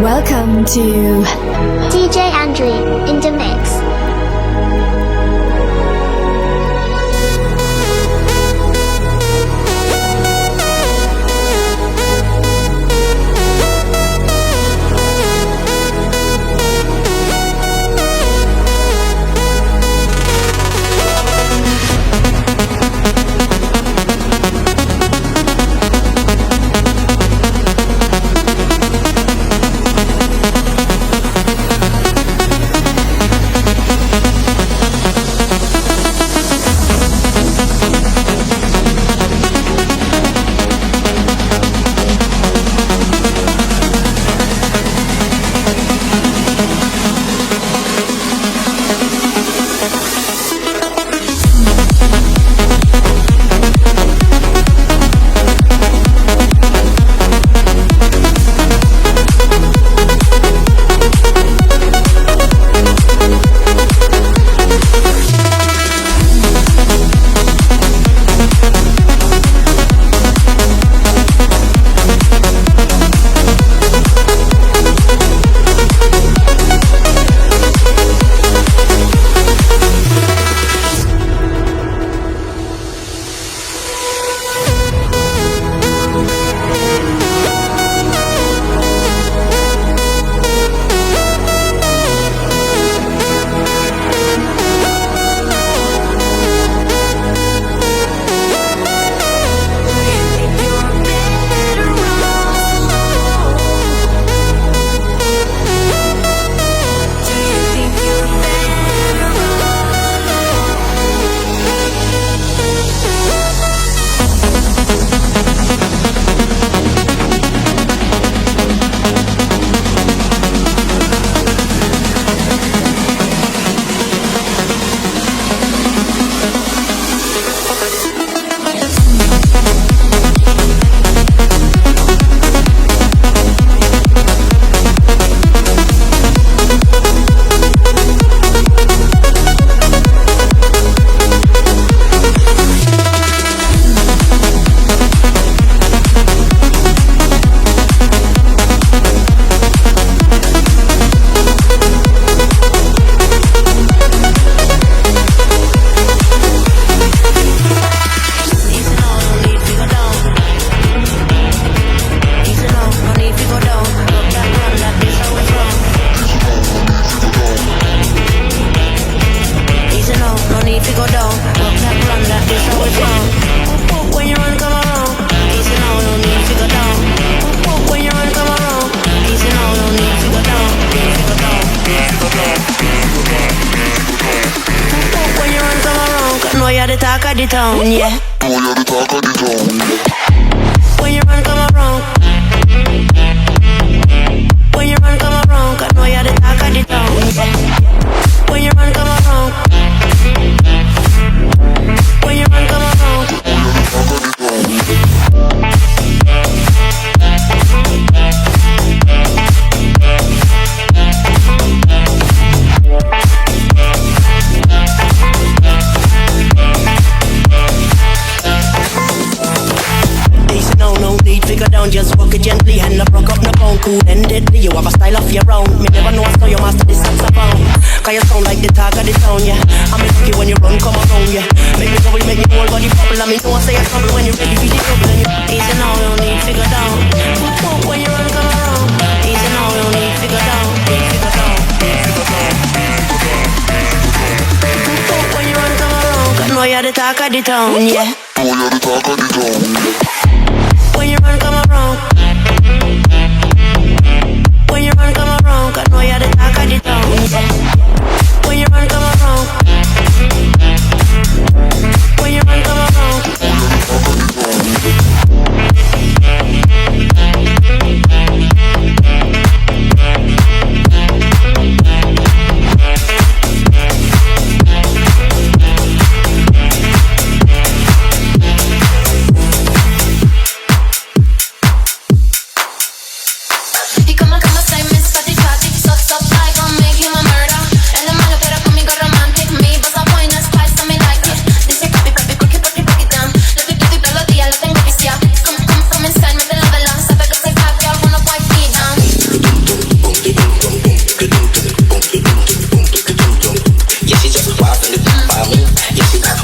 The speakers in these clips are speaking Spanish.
Welcome to DJ Andre in the mix. the town, yeah. Boy, you're the talk of the town. When you run, come around. When you run, come around. I know you're the talk of the town, yeah. When you run, come around. When you run, come around. Boy, you're the talk of the town. phone, cool and deadly. You have a style of your own. Me never know how you master the saxophone. Cause you sound like the talk of the town, yeah. I'm lucky when you run, come around, yeah. Make me trouble, make me whole body bubble. I mean, no one say you're trouble when you're ready for the trouble. And you easy now, you don't need figure down. Pump when you run, come around. Easy now, you don't need figure down. Need figure down. Need figure down. Pump when you run, come around. Cause know you're the talk of the town, yeah. Oh, you're the talk of the town. When you run, come around. When you run, come around. Cause know you're the talk of the town, yeah. When you run, come around. When you run, come around. Oh, you're the talk of the town. Y como say Miss Fatty Fatty, so fly, gon' make him a murder. Es lo malo pero conmigo romantic. Me vas a buenas, spice, me like it. Dice papi, papi, cook it down. Lo que todos los días lo tengo viciado. Come inside, me vela, vela. Sabe que soy happy, I wanna wipe me down. Yeah, she just wildin' it by me. Yeah, she got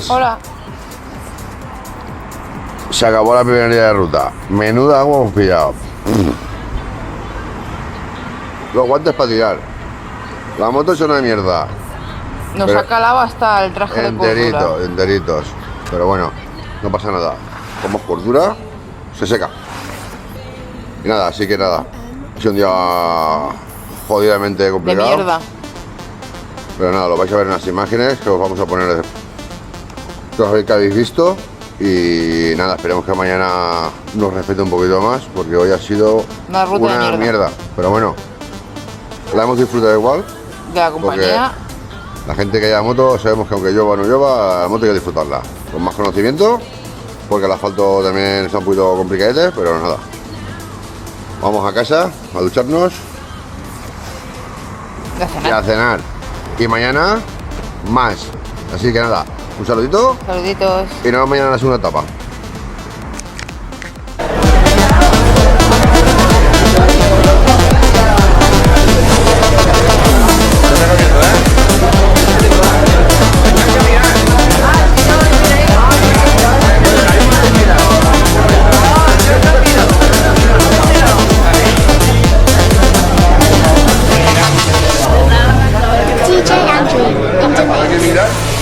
Hola. Se acabó la primera día de ruta. Menuda agua hemos pillado. Los guantes para tirar. La moto es una mierda. Nos Pero ha calado hasta el traje de cordura. Enteritos. Pero bueno, no pasa nada. Como es cordura, se seca. Y nada, así que nada. Ha sido un día jodidamente De complicado. mierda. Pero nada, lo vais a ver en las imágenes que os vamos a poner. Que habéis visto. Y nada, esperemos que mañana nos respete un poquito más, porque hoy ha sido Una ruta de mierda. Pero bueno, la hemos disfrutado igual. De la compañía. La gente que haya moto, sabemos que aunque llueva o no llueva, la moto hay que disfrutarla. Con más conocimiento, porque el asfalto también está un poquito complicadete, pero nada. Vamos a casa, a ducharnos De y cenar. a cenar. Y mañana, más. Así que nada, un saludito Saluditos. y nos vemos mañana en la segunda etapa. DJ Andrew in the mix.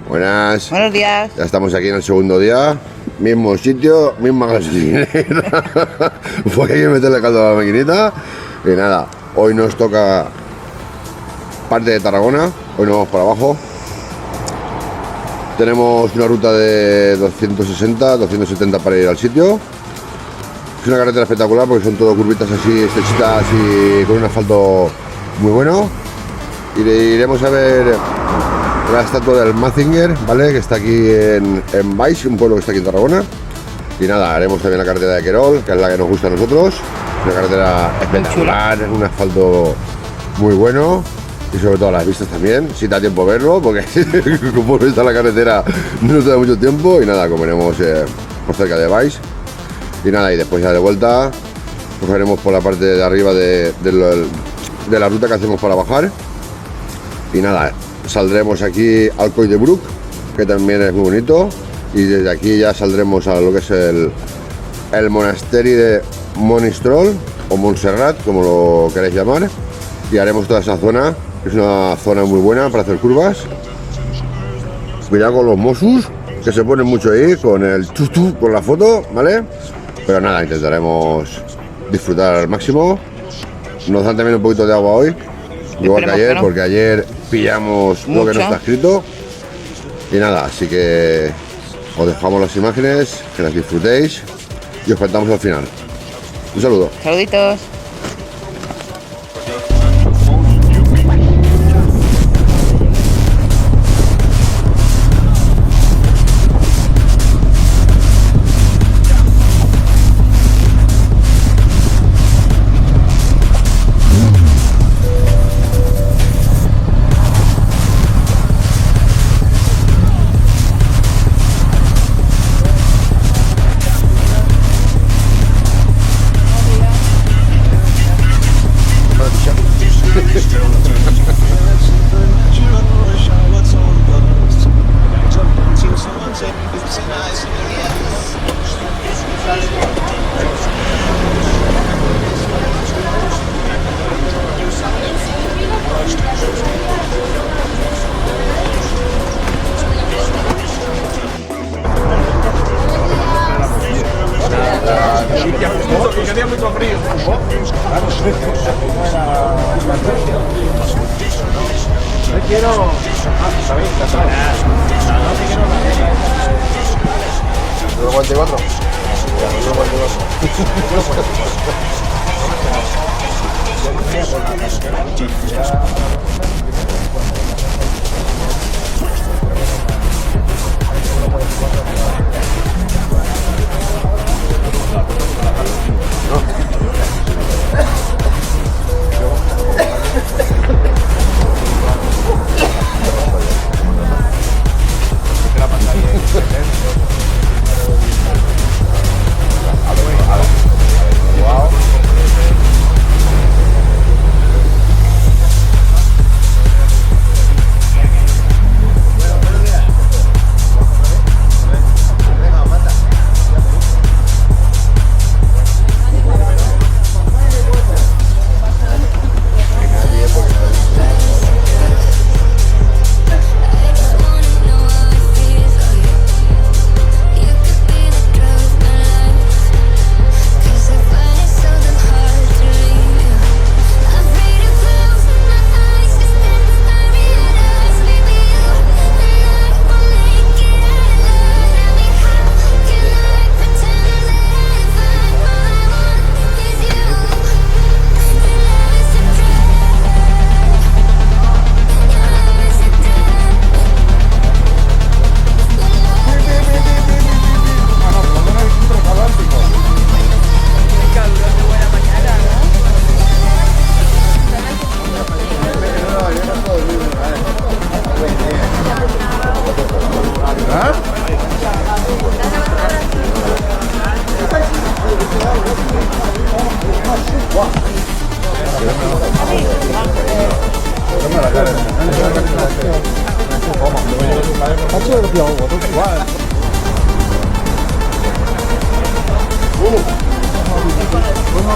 Buenas. Buenos días. Ya estamos aquí en el segundo día. Mismo sitio, misma gasolinera. Pues hay que meterle caldo a la maquinita. Y nada, hoy nos toca parte de Tarragona. Hoy nos vamos para abajo. Tenemos una ruta de 260, 270 para ir al sitio. Es una carretera espectacular porque son todo curvitas así estrechitas y con un asfalto muy bueno. Y iremos a ver la estatua del Mazinger, ¿vale? Que está aquí en Baix, un pueblo que está aquí en Tarragona. Y nada, haremos también la carretera de Querol, que es la que nos gusta a nosotros. Una carretera espectacular, un asfalto muy bueno. Y sobre todo las vistas también, si te da tiempo a verlo, porque como está la carretera no nos da mucho tiempo. Y nada, comeremos por cerca de Baix. Y nada, y después ya de vuelta cogeremos por la parte de arriba de la ruta que hacemos para bajar. Y nada, saldremos aquí al Coll de Bruc, que también es muy bonito. Y desde aquí ya saldremos a lo que es el monasterio de Monistrol o Montserrat, como lo queréis llamar. Y haremos toda esa zona, que es una zona muy buena para hacer curvas. Cuidado con los Mossos, que se ponen mucho ahí con el tutu, con la foto, ¿vale? Pero nada, intentaremos disfrutar al máximo. Nos dan también un poquito de agua hoy, igual que ayer, porque ayer pillamos lo que no está escrito. Y nada, así que os dejamos las imágenes, que las disfrutéis y os contamos al final. Un saludo. Saluditos.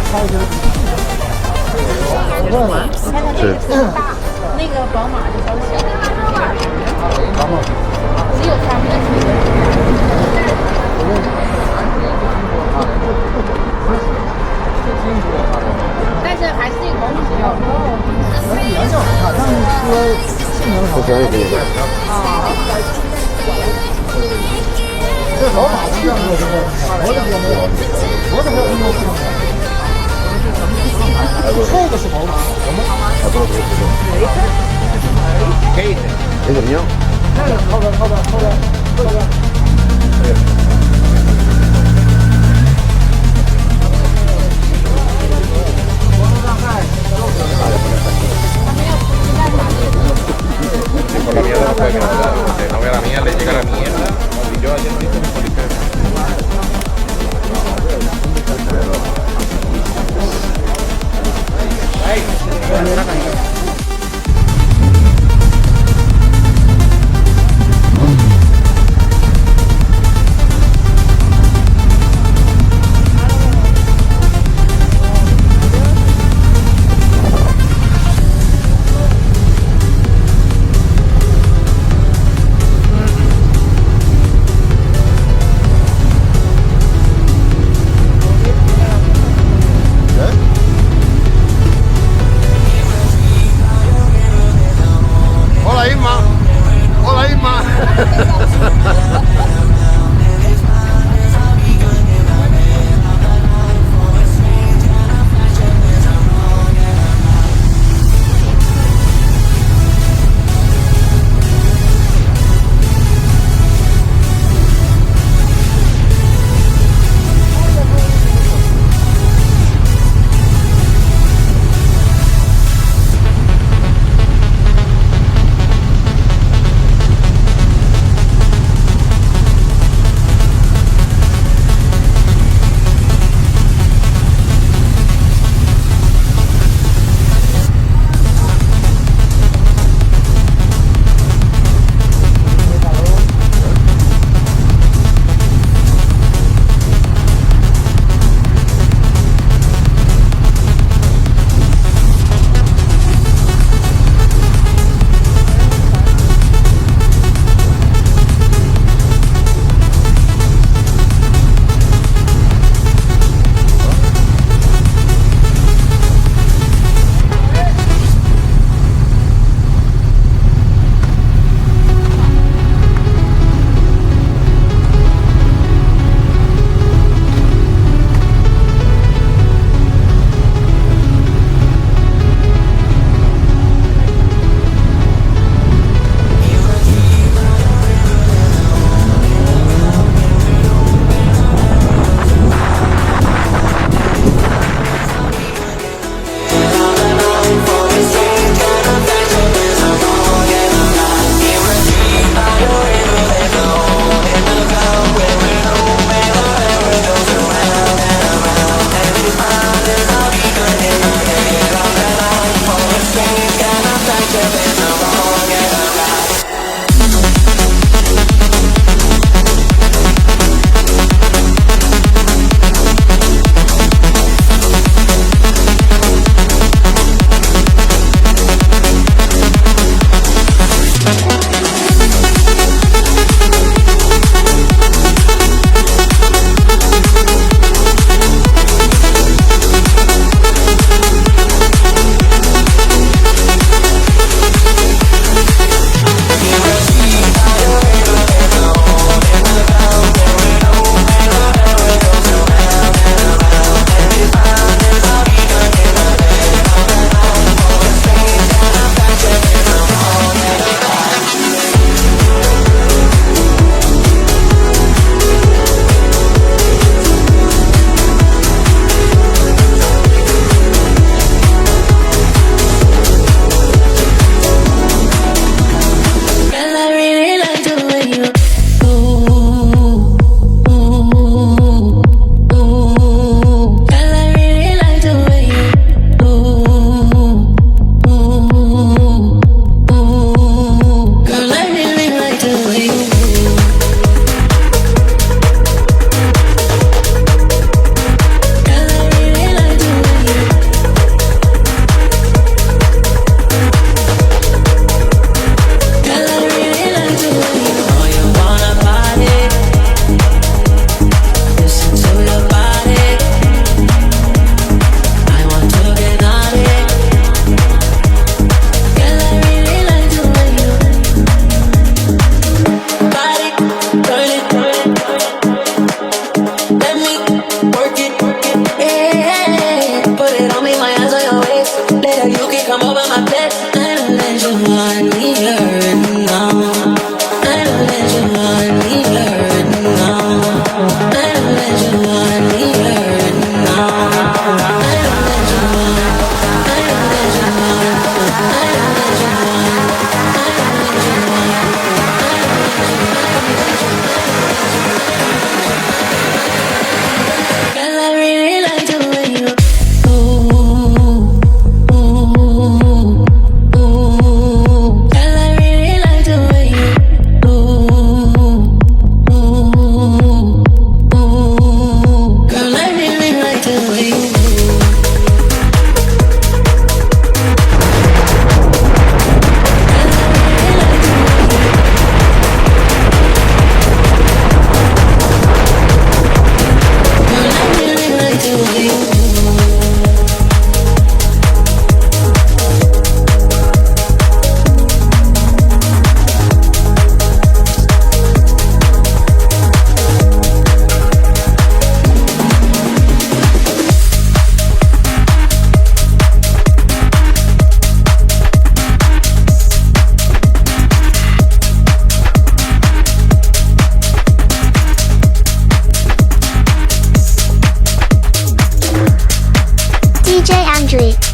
Sí. 那个宝马就稍小，只有他们的。但是还是那个宝马比较高。不行也可以。¿Es el mío? Por la mierda no puede mirar, no ve la mía, le llega la mierda. Y yo ayer hice mi policía.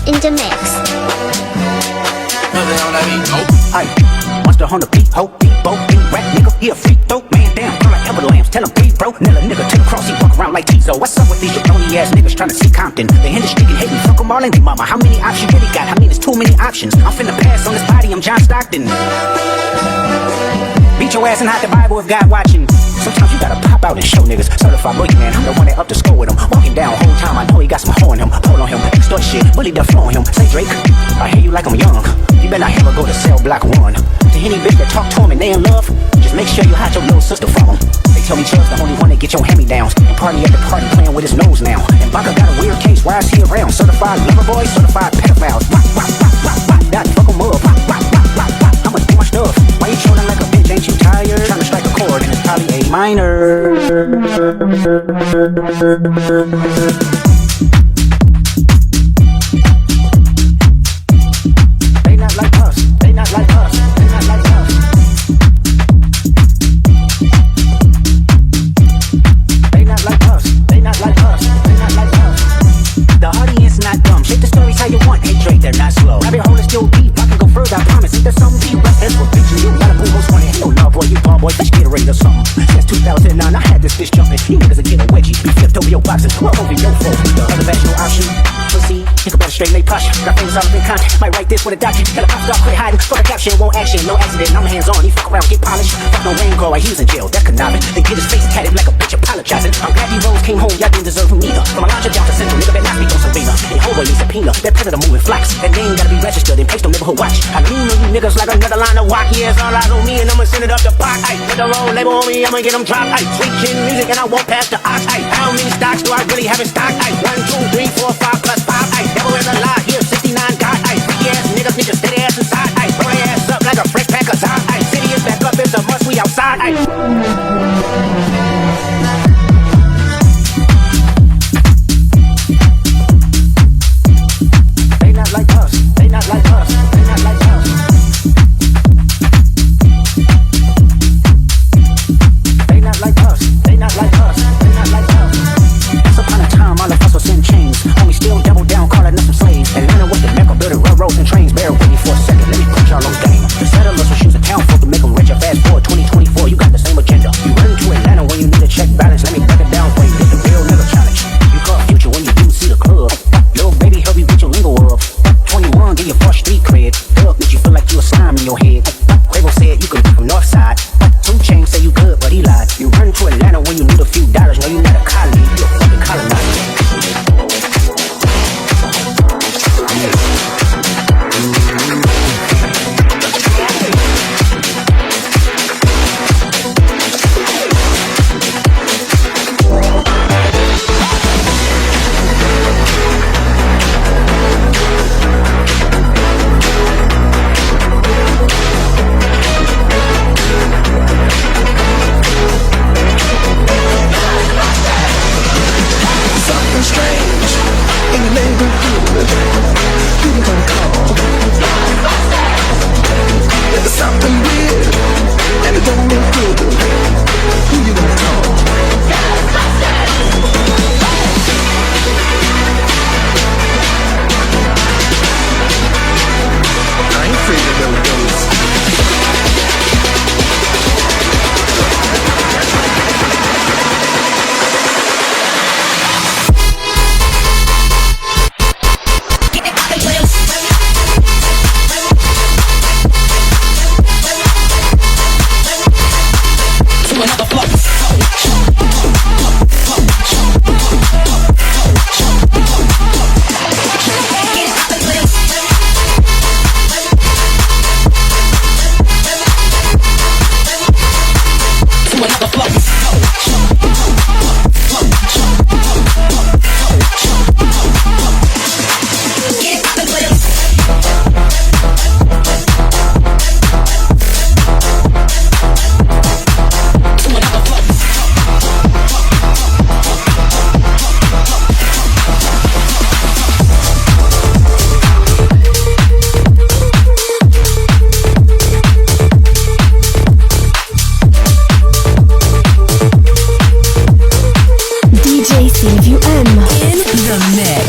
in the mix. Aye, monster on the beat, ho, beat, bo, beat, rap, nigga, he a freak, throw, man down, turn like avalanche, tell him, hey, bro, Nella, nigga, take a cross, he walk around like Tizo. What's up with these jabroni ass niggas trying to see Compton? The industry can hate me, fuck them all and they mama. How many options you really got? I mean, there's too many options. I'm finna pass on this body, I'm John Stockton. Beat your ass and hide the Bible if God watching. Sometimes you gotta pop out and show niggas. Certified boogeyman, I'm the one that up to score with him. Walking down whole time, I know he got some hoe in him. Pull on him, extort shit, bully the flow on him. Say Drake, I hear you like I'm young. You better not ever go to cell block 1. To any bitch that talk to him and they in love, just make sure you hide your little sister from him. They tell me Chubb's the only one that get your hand-me-downs. And party at the party playing with his nose now. And Baka got a weird case, why is he around? Certified lover boy, certified pedophiles. Rock, rock, rock, rock, rock, that fuck him up. Rock, rock, rock, rock, rock, I'ma do my stuff. Why you trolling like a bitch, ain't you tired? Trying to strike a chord and it's probably A minor. They not like us, they not like us, they not like us. They not like us, they not like us, they not like us. The audience not dumb, shape the stories how you want. Hey Drake, they're not slow. Rabbit hole is still deep, I can go further, I promise. Ain't there something deep? That's what bitch you got a boo host running. No love boy, you ball boy, let's get a rate or something. Since 2009, I had this bitch jumping. You niggas are getting wedgie. You flipped over your boxes, well over your foe. The other bachelor option. Pussy, think about it straight, lay posh. Got things all up in content. Might write this with a document. Helicopter, quit hiding. For the caption, won't action, no accident. I'm hands on. He fuck around, get polished. Fuck no rain girl, he was in jail. That's conniving. They get his face tatted like a bitch apologizing. I'm glad these Rose came home, y'all didn't deserve him neither. From a launcher down to central, nigga better not speak on Serena. And homeboy needs a subpoena. That predator moving flocks. That name gotta be registered and placed on neighborhood watch. I lean on you niggas like another line of walk. Yeah, it's all eyes on me and I'ma send it up the block. Ay, put the roll label on me, I'ma get them dropped. Ay, sweet chin music and I won't pass the ox. Ay, how many stocks do I really have in stock? Ay, 1, 2, 3, 4, 5 plus 5. Ay, devil is a lie, here 69 God. Ay, freaky ass niggas need to stay their ass inside. Ay, throw their ass up like a fresh pack of Zod. Ay, city is back up, it's a must, we outside. Ay. They not like us, they not like us, they not like us. They not like us, they not like us, they not like us. Once upon a time, all of us was in chains. Homie still double down, calling us some slaves. Atlanta with the Mecca, building railroads and trains. Bear with me for a second, let me put y'all on game. The settlers will choose a town folk to make them richer. Fast forward 2024, you got the same agenda. You run to Atlanta when you need a check balance. Let me break it down for you, get the bill, never challenge. You call future when you do see the club. Little baby, help you get your lingo up. 21, get your first street cred. Look, make you feel like you a slime in your head. Quavo said you could be from north side. 2 Chainz say you good, but he lied. You run to Atlanta when you need a few dollars. No, you not a colleague, you a fucking colonizer. DJ CVM in the mix.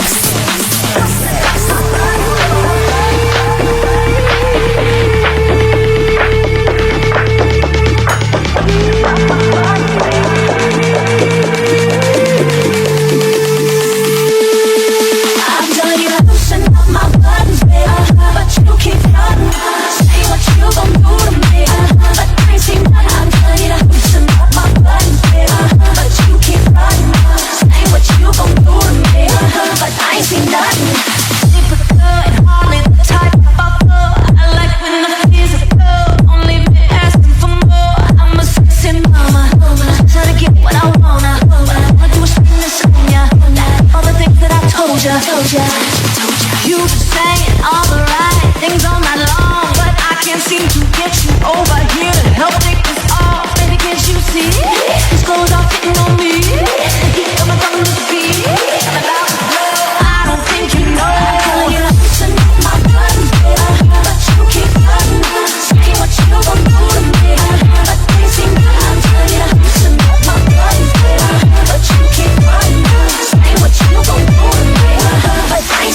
ya. You been saying all the right things all night long, but I can't seem to get you over here to help take this off. Baby, can't you see? These clothes are fitting on me. The heat coming from the beat. I'm about to blow. I don't think you know. I'm telling you, listen up my buttons, but you keep running. Saying what you gon' do to me, but they seem not. I'm telling you, listen up my buttons, but you keep running. Saying what you gon' do to me, but they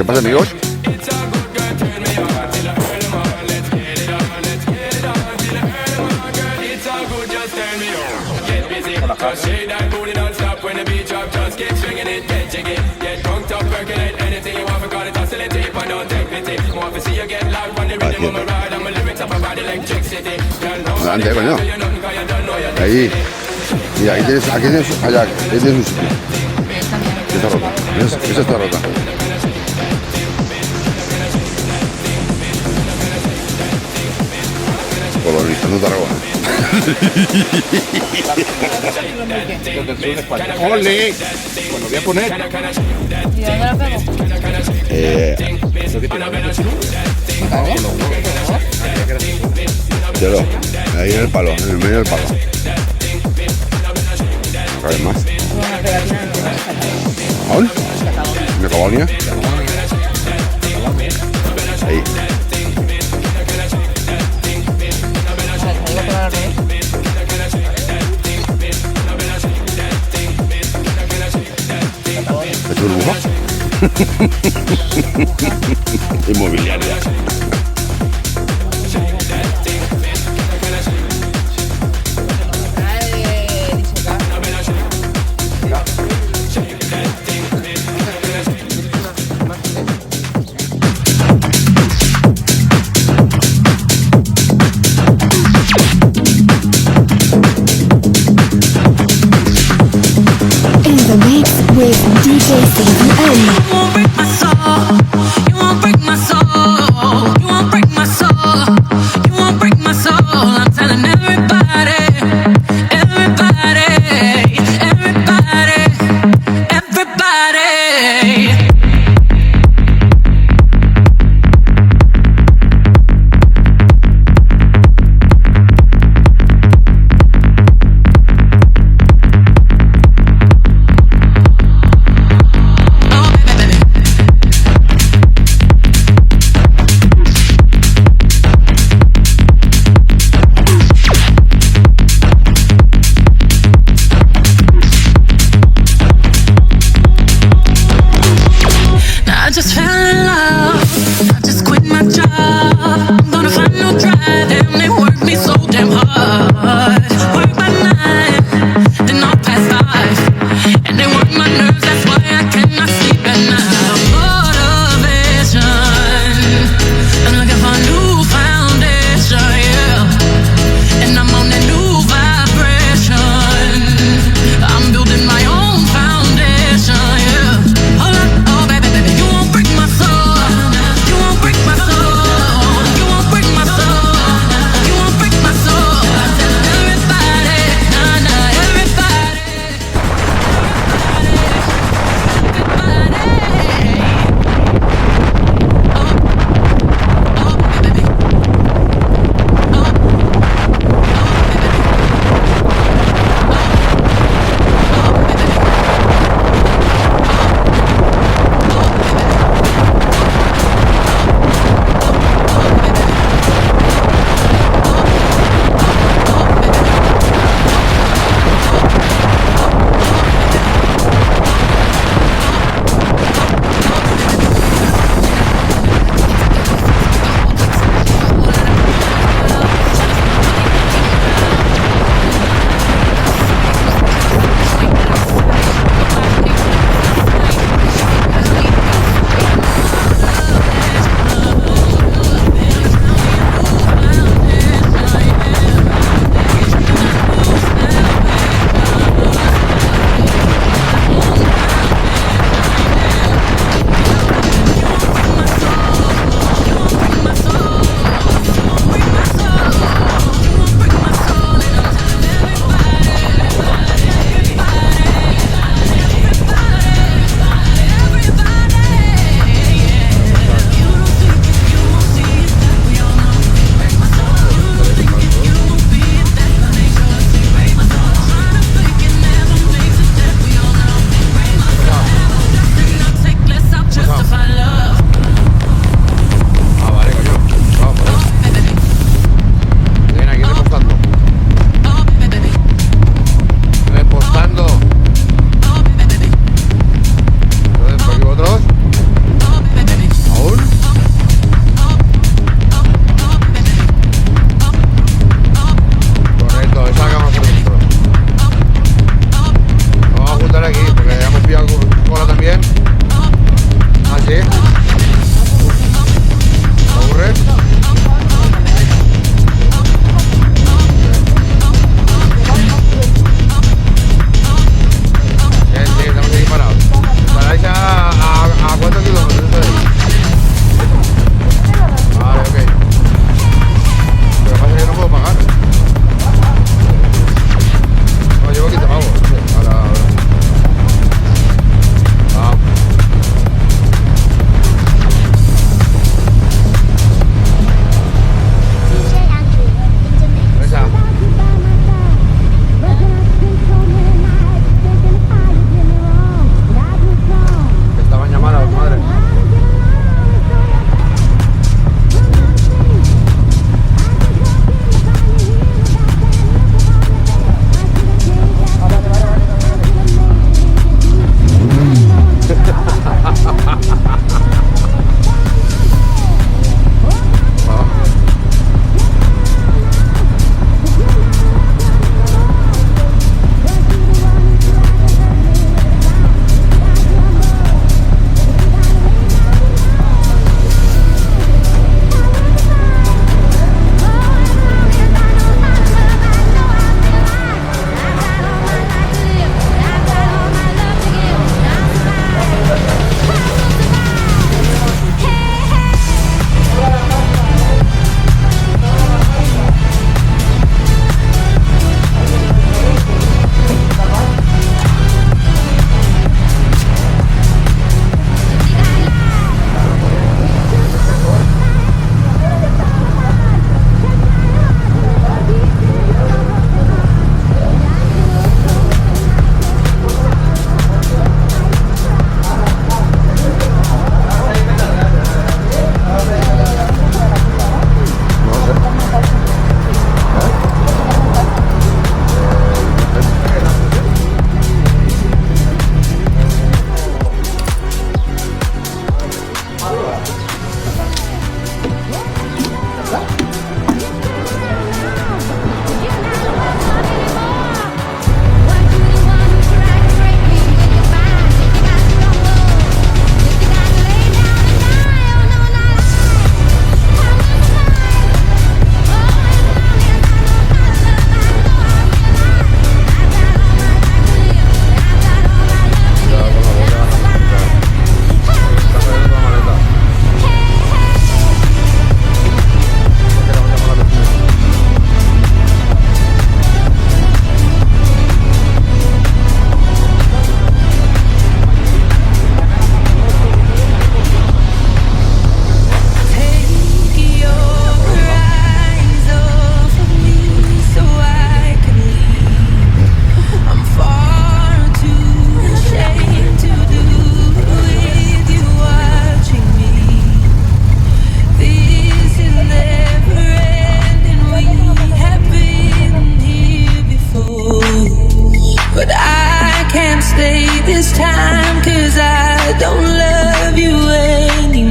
pasa, amigos? Adelante, coño. Ahí. Mira, aquí tienes allá, ahí tienes un sitio. Esa está rota. Esa está rota. Colonizando Tarragona. ¡Ole! Pues lo voy a poner. ¿Y dónde lo pego? Cielo, ahí en el palo, en el medio del palo. Otra vez más. ¿Aún? ¿Una colonia? Ahí. ¿Es burbuja? Inmobiliaria. In the mix with DJ CVM. You won't break my soul. You won't break my soul. You won't break my soul. You won't break my soul. I'm telling everybody, everybody, everybody, everybody. Oh, baby, baby.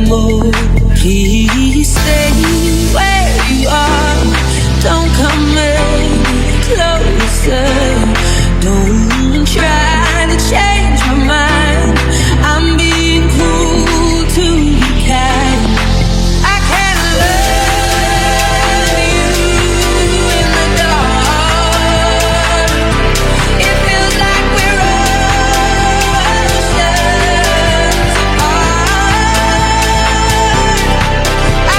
anymore. Please stay where you are. Don't come any closer. Don't try to change my mind. I'm being cruel to be kind. I can't love you in the dark. It feels like we're oceans apart. I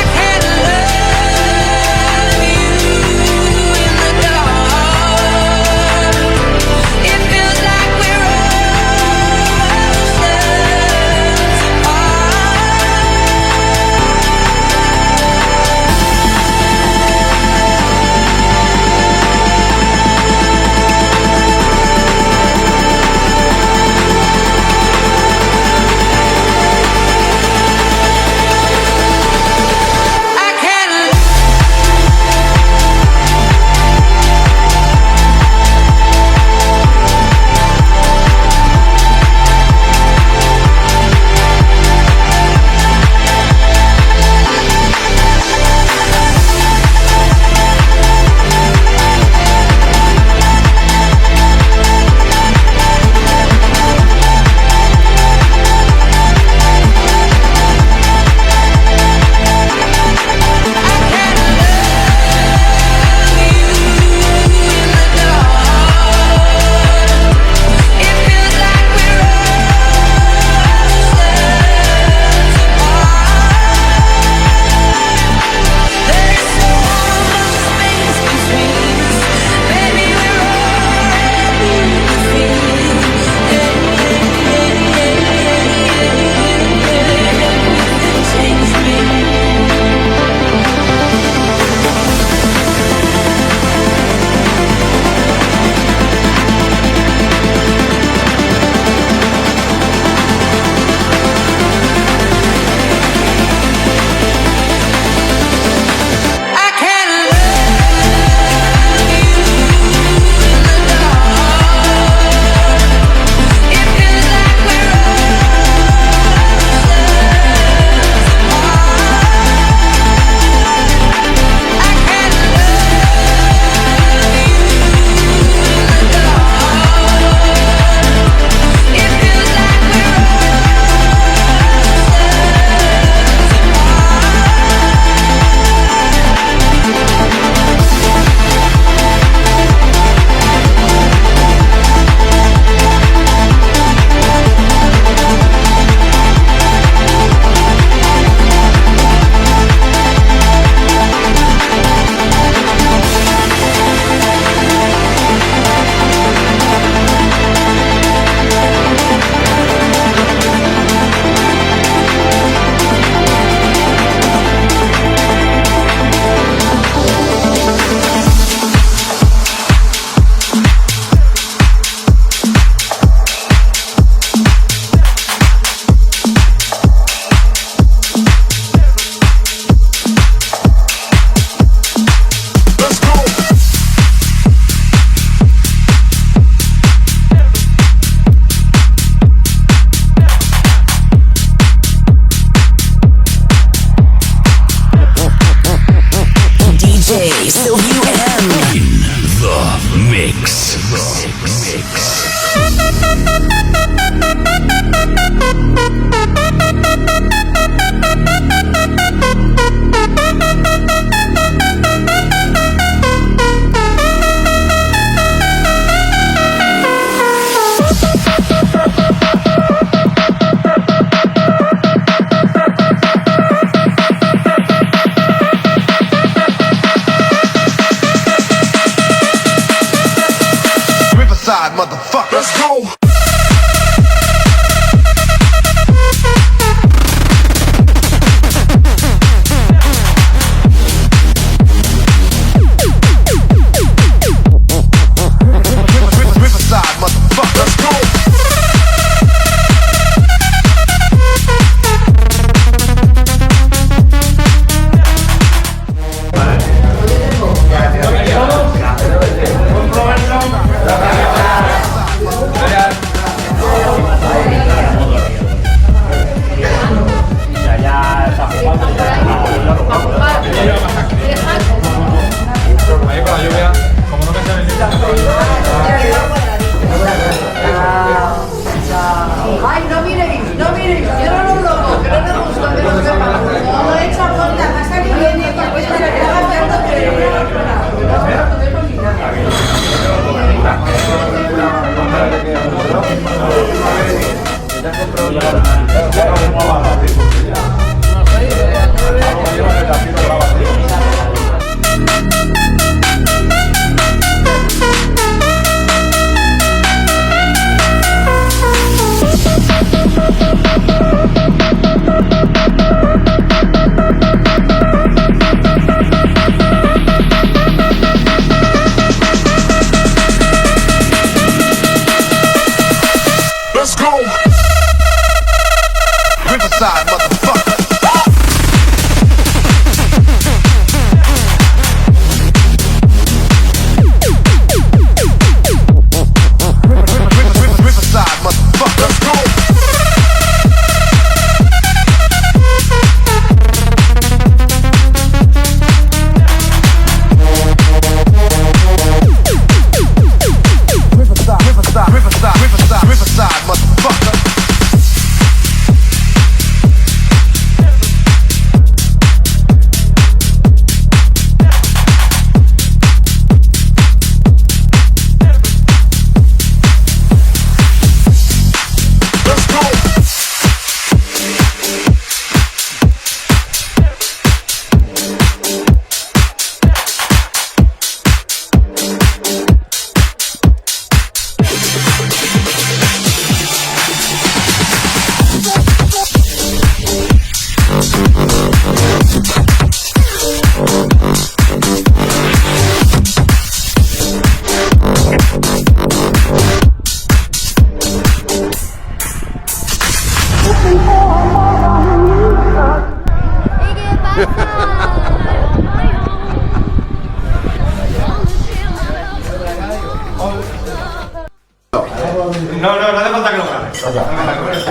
No hace falta que lo grabes. No hace falta que lo grabes.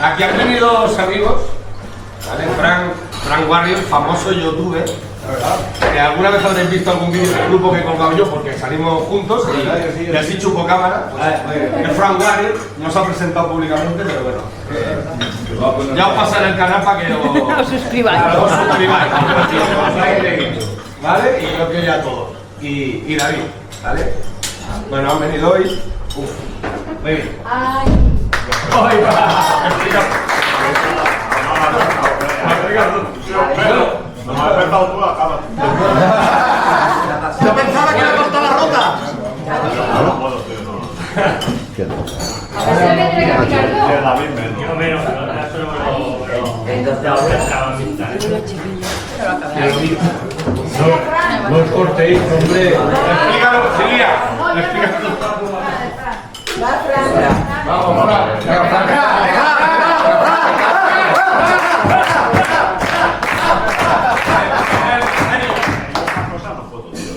Aquí han venido dos amigos, ¿vale? Frank Warrior, famoso youtuber. Que alguna vez habréis visto algún vídeo del grupo que he colgado yo porque salimos juntos y así chupo cámara. Pues, Frank Warrior no se ha presentado públicamente, pero bueno. Ya os pasaré el canal para que os suscribáis. ¿Vale? Y creo que ya todos. Y David, ¿vale? Bueno, han venido hoy. Muy bien. No me has despertado tú la cama. Yo pensaba que era corta la rota. No puedo, tío, no. A ver si me tiene que picar yo. Es la misma, ¿no? Menos, No os cortéis, hombre. Explícalo, Silvia. Explícalo. Vamos,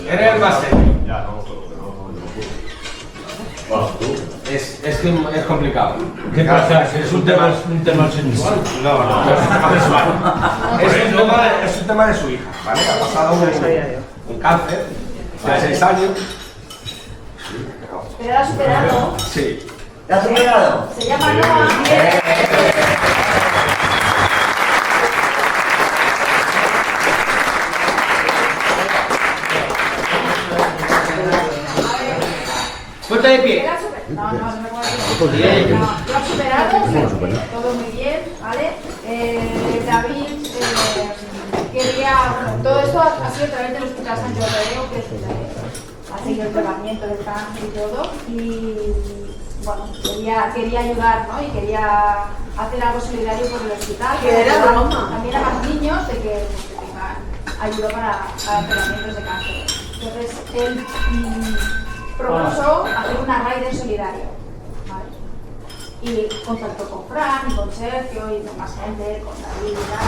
Eres el más serio. Ya, no puedo. Es que es complicado. ¿Qué pasa? ¿Es un tema sensual? No, es un tema visual. Es un tema de su hija, ¿vale? Ha pasado un cáncer de 6 años. Pero lo ha superado. Sí. ¿La has superado? Se llama Noah. Ponte de pie. No me puedo decir. No, lo ha superado, todo muy bien, ¿vale? David quería, bueno, todo esto ha sido a través del Hospital San Jordi, que ha seguido el tratamiento del cáncer y todo, y bueno, quería ayudar, ¿no? Y quería hacer algo solidario por el hospital. Que era broma. También a más niños de que tengan ayuda para tratamientos de cáncer. Entonces, él propuso hacer una raid solidario, ¿vale? Y contactó con Fran y con Sergio y con más gente, con David y tal.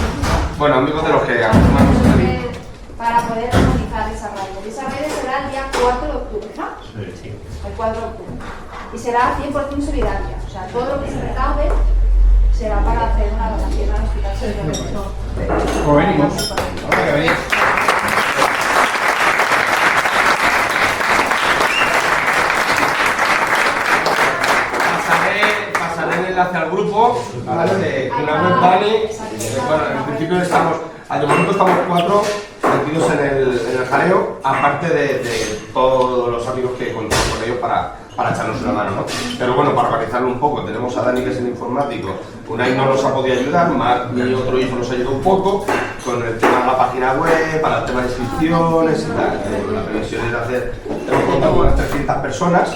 Bueno, amigos de los que acostumbramos a salir. Para poder organizar esa raid. Esa raid será el día 4 de octubre, ¿no? Sí. El 4 de octubre. Y será 100% solidaria. O sea, todo lo que se recaude será para hacer una donación al Hospital San Jordi. Pues venimos. Ahora que venís. Pasaré el enlace al grupo, ¿vale? De una web Dani. Bueno, en principio estamos, al momento estamos 4 metidos en el jaleo, aparte de todos los amigos que contamos con ellos para echarnos una mano, ¿no? Pero bueno, para organizarlo un poco, tenemos a Dani, que es el informático. Unai no nos ha podido ayudar, Marc, mi otro hijo, nos ayudó un poco con el tema de la página web, para el tema de inscripciones y tal. La previsión es hacer, hemos contado con unas 300 personas.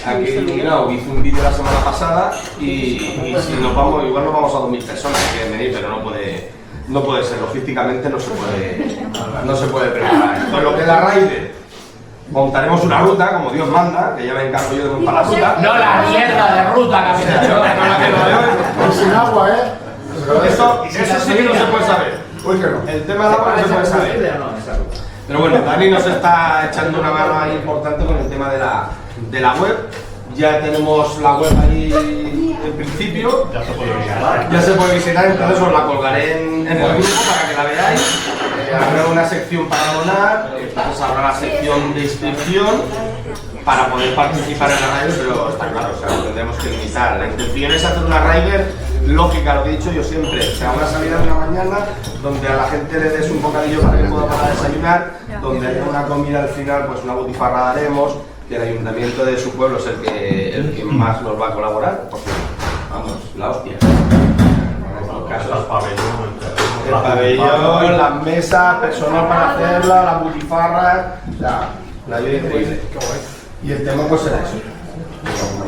Aquí no, hice un vídeo la semana pasada y si nos vamos, igual nos vamos a 2000 personas que quieren venir, pero no puede ser, logísticamente no se puede preparar. Entonces lo que es la Raider, montaremos una ruta, como Dios manda, que ya me encargo yo de montar la ruta. No la mierda de ruta, capitán. Sin agua, ¿eh? Eso sí que no se puede saber. El tema del agua no se puede saber. Pero bueno, Dani nos está echando una mano ahí importante con el tema de la web. Ya tenemos la web ahí en principio. Ya se puede visitar. Ya se puede visitar, entonces os la colgaré en el grupo para que la veáis. Habrá una sección para donar, entonces habrá la sección de inscripción para poder participar en la Rider, pero está claro, o sea, lo tendremos que limitar. La intención es hacer una Rider lógica, lo que he dicho yo siempre, o sea, una salida de la mañana donde a la gente le des un bocadillo para que pueda para desayunar, donde haya una comida al final, pues una butifarra daremos, que el ayuntamiento de su pueblo es el que más nos va a colaborar, porque vamos, la hostia. En estos casos, el pabellón, las mesas, personal para hacerla, la butifarra, o sea, la vida increíble. Y el tema pues era eso.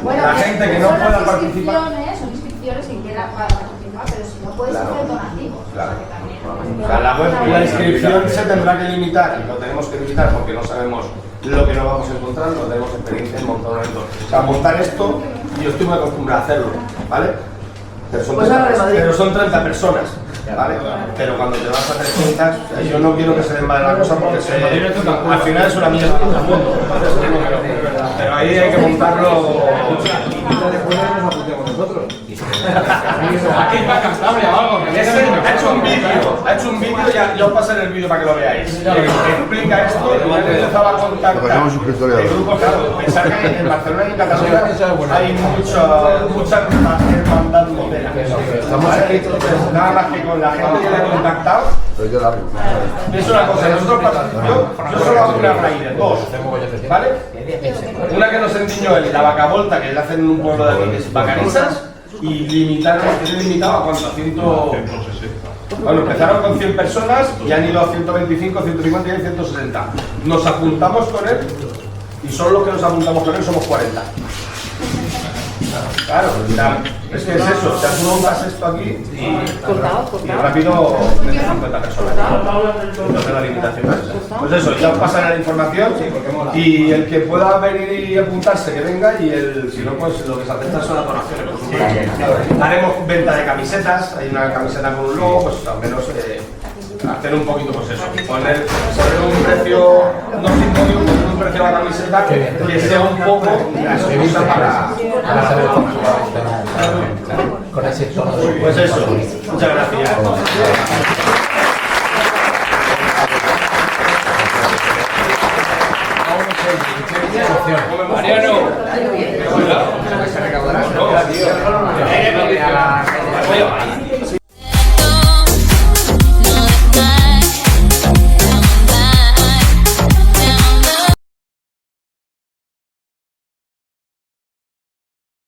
Bueno, La gente que no son pueda las participar. Son inscripciones que quieran participar, pero si no puedes hacer donativos. Claro. O sea, la web, la inscripción se tendrá que limitar, y lo tenemos que limitar porque no sabemos lo que nos vamos a encontrar, no tenemos experiencia en montar un evento. O sea, montar esto, yo estoy muy acostumbrado a hacerlo, ¿vale? Pero son 30 personas, ¿vale? Pero cuando te vas a 300, o sea, yo no quiero que se den mal la cosa porque al final es una mierda. Pero ahí hay que montarlo. Aquí para Cantabria o algo. Ha hecho un vídeo, ya os pasaré el vídeo para que lo veáis. Explica esto, y él empezaba a contactar. El grupo, claro, pensar que en Barcelona y en Cataluña hay mucha hermandad modelo. Nada más que con la gente que le ha contactado. Es una cosa, nosotros yo solo hago una raíz, dos, ¿vale? Una que nos enseñó él, la vacavolta que le hacen en un pueblo de aquí, que es Vacarisas, y limitaron, es limitado a cuánto, a 100. Bueno, empezaron con 100 personas y han ido a 125, 150 y 160. Nos apuntamos con él y solo los que nos apuntamos con él somos 40. Claro, es que es eso, o sea, tú montas esto aquí y rápido metes 50 personas. Entonces la limitación es esa. Pues eso, ya os pasaré la información y el que pueda venir y apuntarse que venga y si no, pues lo que se acepta son las donaciones, por supuesto. Haremos venta de camisetas, hay una camiseta con un logo, pues al menos hacer un poquito pues eso, poner un precio, no simbólico, un precio a la camiseta que sea un poco la excusa para hacer con ese tono. Pues eso, muchas gracias. Mariano.